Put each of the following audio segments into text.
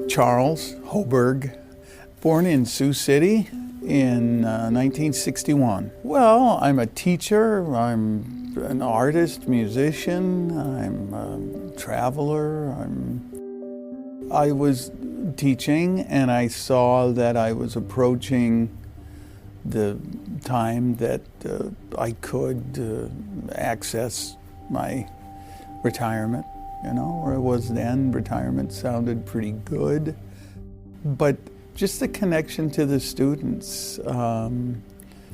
Charles Hoberg, born in Sioux City in 1961. Well, I'm a teacher, I'm an artist, musician, I'm a traveler. I was teaching and I saw that I was approaching the time that I could access my retirement. You know, where I was then, retirement sounded pretty good. But just the connection to the students.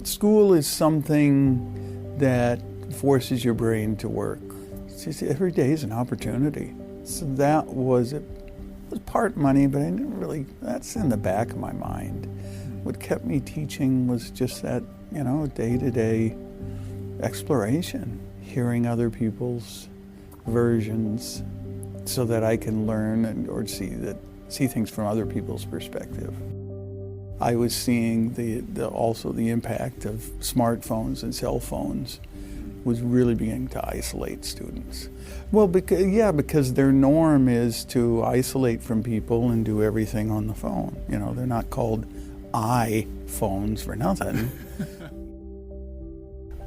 School is something that forces your brain to work. It's just, every day is an opportunity. So that was it. It was part money, but I didn't really, that's in the back of my mind. What kept me teaching was just that, you know, day-to-day exploration, hearing other people's versions so that I can learn or see things from other people's perspective. I was seeing also the impact of smartphones and cell phones was really beginning to isolate students. Well, because their norm is to isolate from people and do everything on the phone. You know, they're not called iPhones for nothing.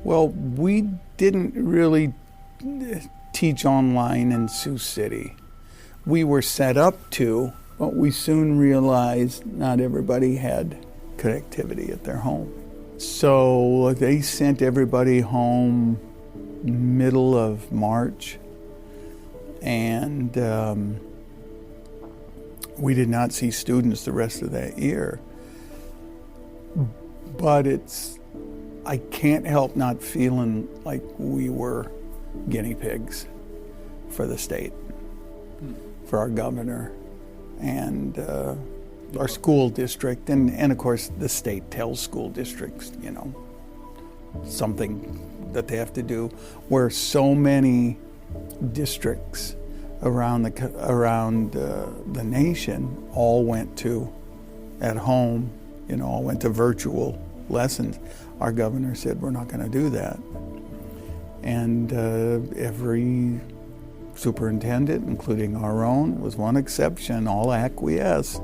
Well, we didn't really teach online in Sioux City. We were set up to, but we soon realized not everybody had connectivity at their home. So they sent everybody home middle of March, and we did not see students the rest of that year. But I can't help not feeling like we were guinea pigs for the state, for our governor, and our school district, and of course the state tells school districts, you know, something that they have to do, where so many districts around the nation all went to at home, you know, all went to virtual lessons. Our governor said, we're not going to do that. And every superintendent, including our own, with one exception, all acquiesced.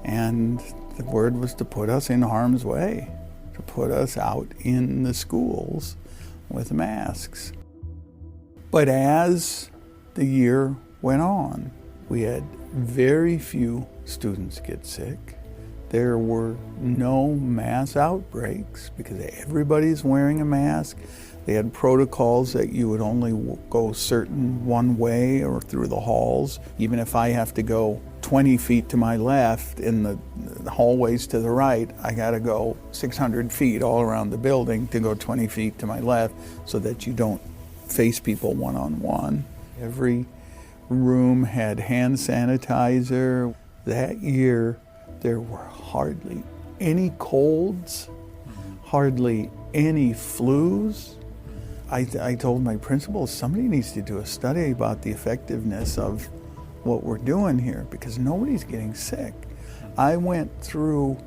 And the word was to put us in harm's way, to put us out in the schools with masks. But as the year went on, we had very few students get sick. There were no mass outbreaks because everybody's wearing a mask. They had protocols that you would only go certain one way or through the halls. Even if I have to go 20 feet to my left in the hallways to the right, I got to go 600 feet all around the building to go 20 feet to my left so that you don't face people one-on-one. Every room had hand sanitizer. That year, there were hardly any colds, hardly any flus. I told my principal, somebody needs to do a study about the effectiveness of what we're doing here because nobody's getting sick. I went through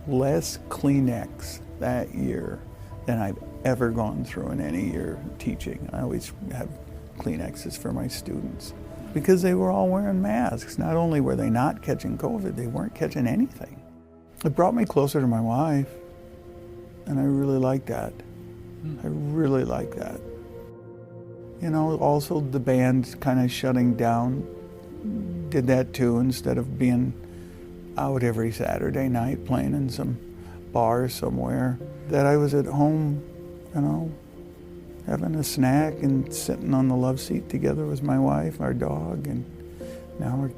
less Kleenex that year than I've ever gone through in any year teaching. I always have Kleenexes for my students because they were all wearing masks. Not only were they not catching COVID, they weren't catching anything. It brought me closer to my wife, and I really liked that. I really like that. You know, also the band kind of shutting down did that too, instead of being out every Saturday night playing in some bar somewhere, that I was at home, you know, having a snack and sitting on the love seat together with my wife, our dog, and now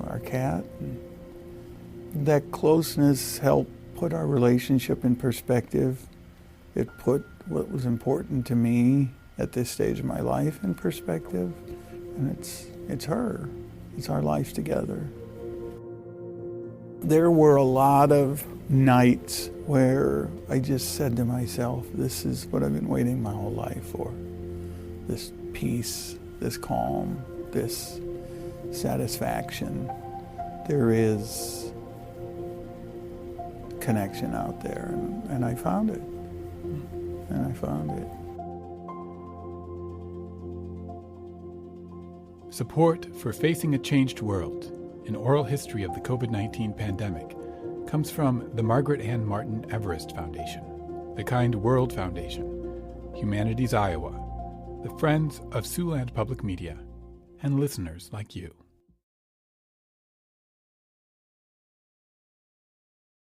our cat. And that closeness helped put our relationship in perspective. It put what was important to me at this stage of my life in perspective. And it's her. It's our life together. There were a lot of nights where I just said to myself, this is what I've been waiting my whole life for. This peace, this calm, this satisfaction. There is connection out there, and I found it. And I found it. Support for Facing a Changed World an oral history of the COVID-19 pandemic, comes from the Margaret Ann Martin Everest Foundation, the Kind World Foundation, Humanities Iowa, the Friends of Siouxland Public Media, and listeners like you.